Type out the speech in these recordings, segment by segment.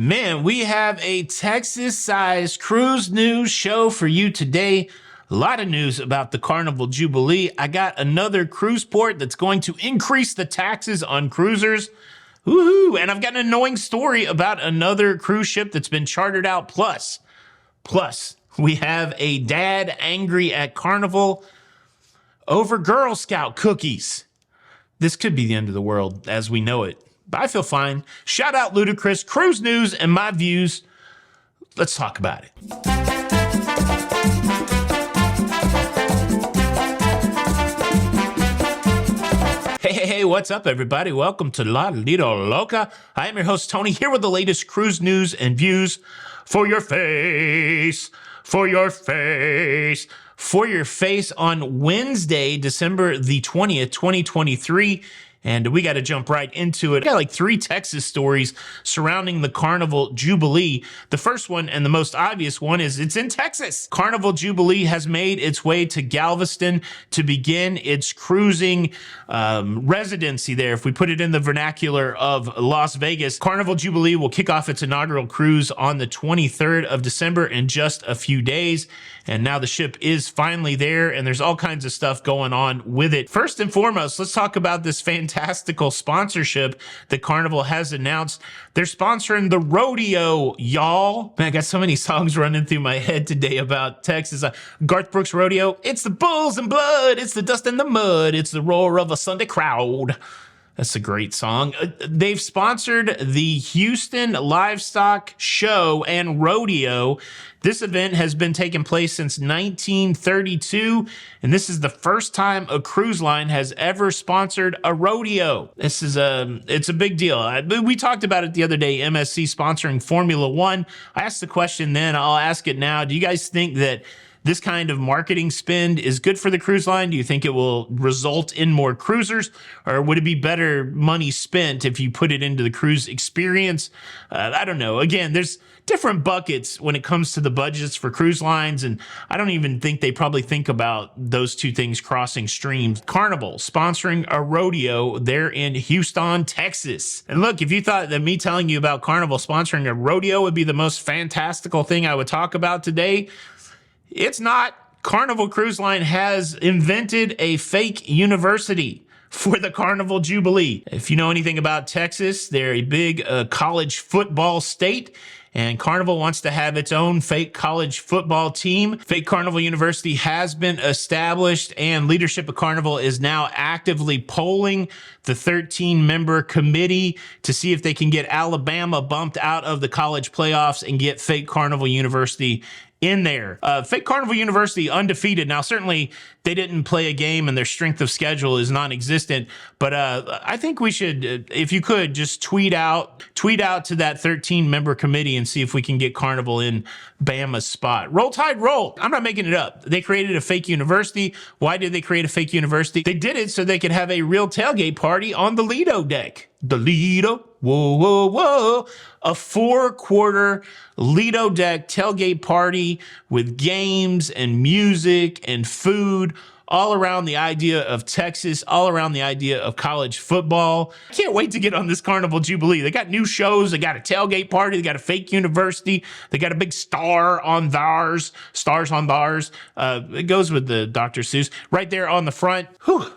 Man, we have a Texas-sized cruise news show for you today. A lot of news about the Carnival Jubilee. I got another cruise port that's going to increase the taxes on cruisers. Woohoo! And I've got an annoying story about another cruise ship that's been chartered out. Plus, we have a dad angry at Carnival over Girl Scout cookies. This could be the end of the world as we know it. But I feel fine. Shout out Ludacris, cruise news, and my views. Let's talk about it. Hey, what's up, everybody? Welcome to Lido, Loca. I am your host, Tony, here with the latest cruise news and views for your face, on Wednesday, December the 20th, 2023. And we got to jump right into it. I got like 3 Texas stories surrounding the Carnival Jubilee. The first one and the most obvious one is it's in Texas. Carnival Jubilee has made its way to Galveston to begin its cruising residency there. If we put it in the vernacular of Las Vegas, Carnival Jubilee will kick off its inaugural cruise on the 23rd of December in just a few days. And now the ship is finally there, and there's all kinds of stuff going on with it. First and foremost, let's talk about this fantastical sponsorship that Carnival has announced. They're sponsoring the Rodeo, y'all. Man, I got so many songs running through my head today about Texas. Garth Brooks' Rodeo. It's the bulls and blood. It's the dust and the mud. It's the roar of a Sunday crowd. That's a great song. They've sponsored the Houston Livestock Show and Rodeo. This event has been taking place since 1932, and this is the first time a cruise line has ever sponsored a rodeo. This is it's a big deal. We talked about it the other day, MSC sponsoring Formula One. I asked the question then, I'll ask it now. Do you guys think that this kind of marketing spend is good for the cruise line? Do you think it will result in more cruisers, or would it be better money spent if you put it into the cruise experience? I don't know. Again, there's different buckets when it comes to the budgets for cruise lines, and I don't even think they probably think about those two things crossing streams. Carnival sponsoring a rodeo there in Houston, Texas. And look, if you thought that me telling you about Carnival sponsoring a rodeo would be the most fantastical thing I would talk about today, it's not. Carnival Cruise Line has invented a fake university for the Carnival Jubilee. If you know anything about Texas, they're a big college football state, and Carnival wants to have its own fake college football team. Fake Carnival University has been established, and leadership of Carnival is now actively polling the 13-member committee to see if they can get Alabama bumped out of the college playoffs and get fake Carnival University in there. Fake Carnival University undefeated. Now, certainly they didn't play a game and their strength of schedule is non-existent, but I think we should, if you could, just tweet out to that 13-member committee and see if we can get Carnival in Bama's spot. Roll Tide, roll. I'm not making it up. They created a fake university. Why did they create a fake university? They did it so they could have a real tailgate party on the Lido deck. The Lido, whoa, whoa, whoa. A 4-quarter Lido deck tailgate party with games and music and food, all around the idea of Texas, all around the idea of college football. I can't wait to get on this Carnival Jubilee. They got new shows. They got a tailgate party. They got a fake university. They got a big star on theirs. Stars on theirs. It goes with the Dr. Seuss right there on the front. Whew.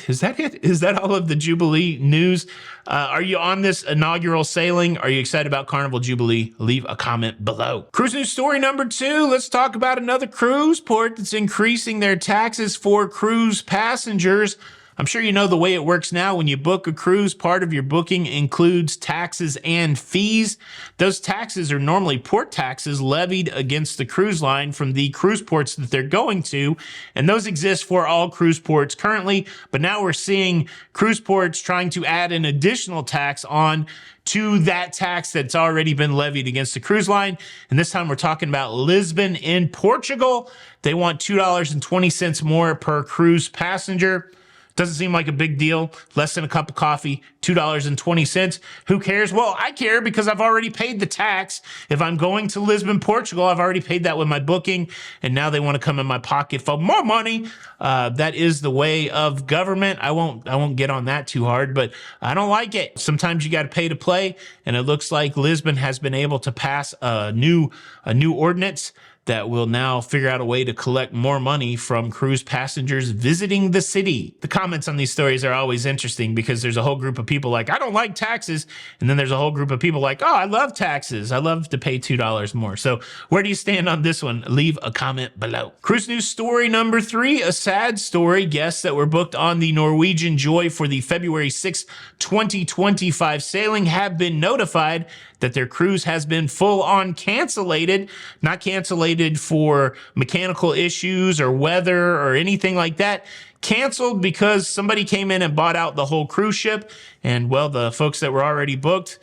Is that it? Is that all of the Jubilee news? Are you on this inaugural sailing? Are you excited about Carnival Jubilee? Leave a comment below. Cruise news story number 2. Let's talk about another cruise port that's increasing their taxes for cruise passengers. I'm sure you know the way it works now. When you book a cruise, part of your booking includes taxes and fees. Those taxes are normally port taxes levied against the cruise line from the cruise ports that they're going to, and those exist for all cruise ports currently, but now we're seeing cruise ports trying to add an additional tax on to that tax that's already been levied against the cruise line. And this time we're talking about Lisbon in Portugal. They want $2.20 more per cruise passenger. Doesn't seem like a big deal. Less than a cup of coffee, $2.20. Who cares? Well, I care because I've already paid the tax. If I'm going to Lisbon, Portugal, I've already paid that with my booking, and now they want to come in my pocket for more money. That is the way of government. I won't get on that too hard, but I don't like it. Sometimes you got to pay to play, and it looks like Lisbon has been able to pass a new ordinance that will now figure out a way to collect more money from cruise passengers visiting the city. The comments on these stories are always interesting because there's a whole group of people like, I don't like taxes. And then there's a whole group of people like, oh, I love taxes. I love to pay $2 more. So where do you stand on this one? Leave a comment below. Cruise news story number 3, a sad story. Guests that were booked on the Norwegian Joy for the February 6, 2025 sailing have been notified that their cruise has been full on cancellated, not cancellated for mechanical issues or weather or anything like that. Canceled because somebody came in and bought out the whole cruise ship. And well, the folks that were already booked,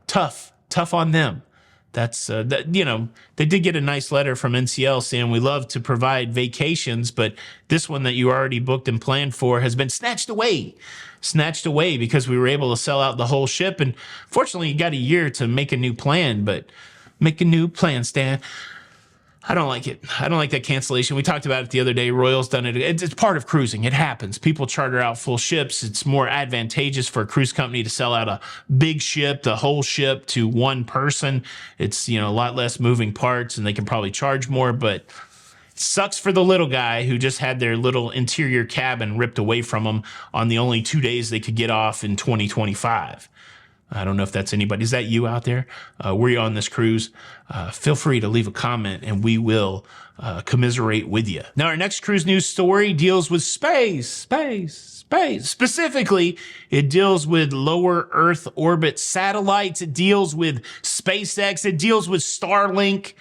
tough on them. That's, they did get a nice letter from NCL saying we love to provide vacations, but this one that you already booked and planned for has been snatched away because we were able to sell out the whole ship. And fortunately, you got a year to make a new plan, but make a new plan, Stan. I don't like it. I don't like that cancellation. We talked about it the other day. Royal's done it. It's part of cruising. It happens. People charter out full ships. It's more advantageous for a cruise company to sell out a big ship, the whole ship, to one person. It's, a lot less moving parts, and they can probably charge more, but it sucks for the little guy who just had their little interior cabin ripped away from them on the only 2 days they could get off in 2025. I don't know if that's anybody. Is that you out there? Were you on this cruise? Feel free to leave a comment and we will commiserate with you. Now, our next cruise news story deals with space. Specifically, it deals with lower Earth orbit satellites. It deals with SpaceX. It deals with Starlink.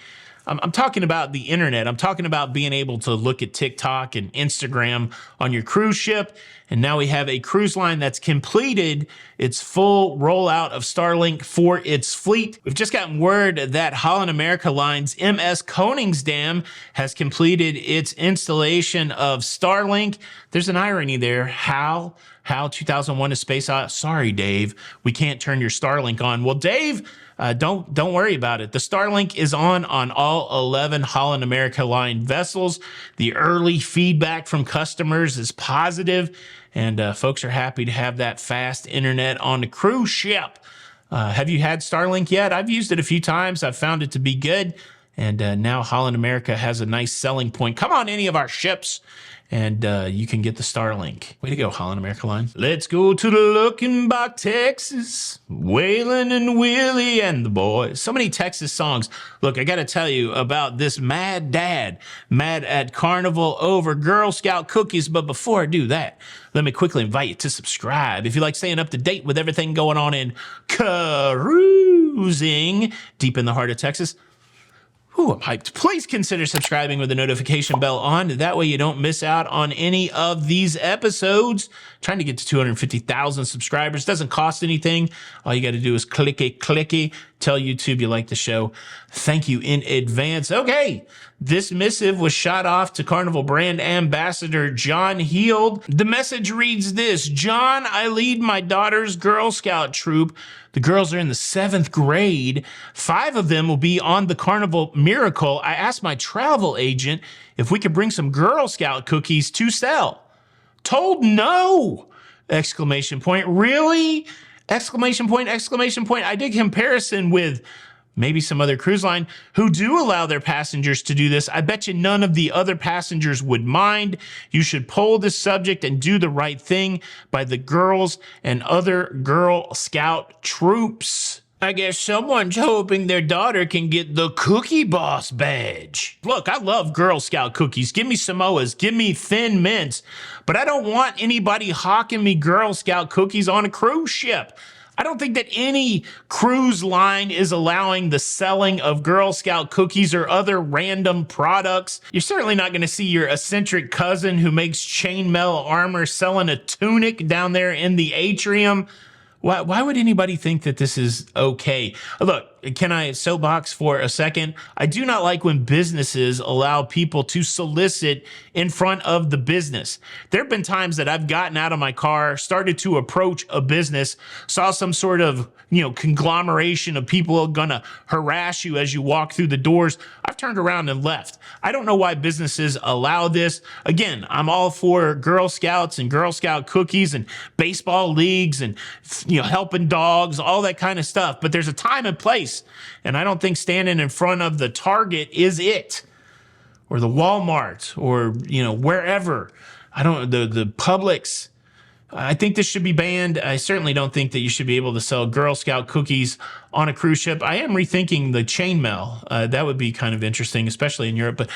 I'm talking about the internet. I'm talking about being able to look at TikTok and Instagram on your cruise ship. And now we have a cruise line that's completed its full rollout of Starlink for its fleet. We've just gotten word that Holland American Line's MS Koningsdam has completed its installation of Starlink. There's an irony there. How 2001: A Space Odyssey. Sorry, Dave, we can't turn your Starlink on. Well, Dave, don't worry about it. The Starlink is on all 11 Holland American Line vessels. The early feedback from customers is positive, and folks are happy to have that fast internet on the cruise ship. Have you had Starlink yet? I've used it a few times. I've found it to be good, and now Holland America has a nice selling point. Come on any of our ships, and you can get the Starlink. Way to go, Holland American Line. Let's go to the Looking Back, Texas. Waylon and Willie and the boys. So many Texas songs. Look, I got to tell you about this mad dad, mad at Carnival over Girl Scout cookies. But before I do that, let me quickly invite you to subscribe. If you like staying up to date with everything going on in cruising deep in the heart of Texas, ooh, I'm hyped. Please consider subscribing with the notification bell on. That way you don't miss out on any of these episodes. Trying to get to 250,000 subscribers. Doesn't cost anything. All you got to do is clicky. Tell YouTube you like the show. Thank you in advance. Okay, this missive was shot off to Carnival brand ambassador John Heald. The message reads this: John, I lead my daughter's Girl Scout troop. The girls are in the 7th grade. 5 of them will be on the Carnival Miracle. I asked my travel agent if we could bring some Girl Scout cookies to sell. Told no! Exclamation point. Really? Exclamation point. I did comparison with maybe some other cruise line who do allow their passengers to do this. I bet you none of the other passengers would mind. You should poll this subject and do the right thing by the girls and other Girl Scout troops. I guess someone's hoping their daughter can get the Cookie Boss badge. Look, I love Girl Scout cookies. Give me Samoas, give me Thin Mints, but I don't want anybody hawking me Girl Scout cookies on a cruise ship. I don't think that any cruise line is allowing the selling of Girl Scout cookies or other random products. You're certainly not going to see your eccentric cousin who makes chainmail armor selling a tunic down there in the atrium. Why would anybody think that this is okay? Look, can I soapbox for a second? I do not like when businesses allow people to solicit in front of the business. There have been times that I've gotten out of my car, started to approach a business, saw some sort of, conglomeration of people gonna harass you as you walk through the doors. I've turned around and left. I don't know why businesses allow this. Again, I'm all for Girl Scouts and Girl Scout cookies and baseball leagues and, helping dogs, all that kind of stuff. But there's a time and place. And I don't think standing in front of the Target is it, or the Walmart, or, wherever. The Publix. I think this should be banned. I certainly don't think that you should be able to sell Girl Scout cookies on a cruise ship. I am rethinking the chainmail. That would be kind of interesting, especially in Europe. But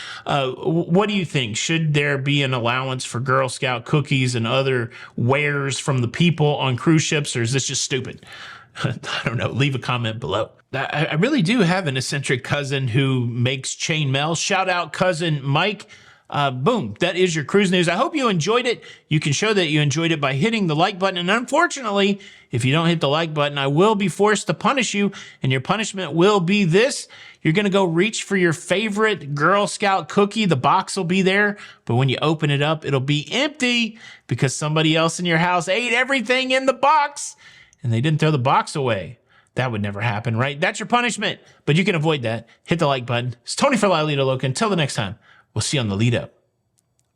what do you think? Should there be an allowance for Girl Scout cookies and other wares from the people on cruise ships, or is this just stupid? I don't know. Leave a comment below. I really do have an eccentric cousin who makes chainmail. Shout out cousin Mike. Boom, that is your cruise news. I hope you enjoyed it. You can show that you enjoyed it by hitting the like button. And unfortunately, if you don't hit the like button, I will be forced to punish you. And your punishment will be this. You're going to go reach for your favorite Girl Scout cookie. The box will be there. But when you open it up, it'll be empty because somebody else in your house ate everything in the box and they didn't throw the box away. That would never happen, right? That's your punishment. But you can avoid that. Hit the like button. It's Tony for Lido, Loca. Until the next time. We'll see you on the Lido.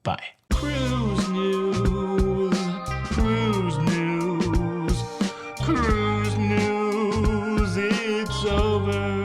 Bye. Cruise news, cruise news, cruise news, it's over.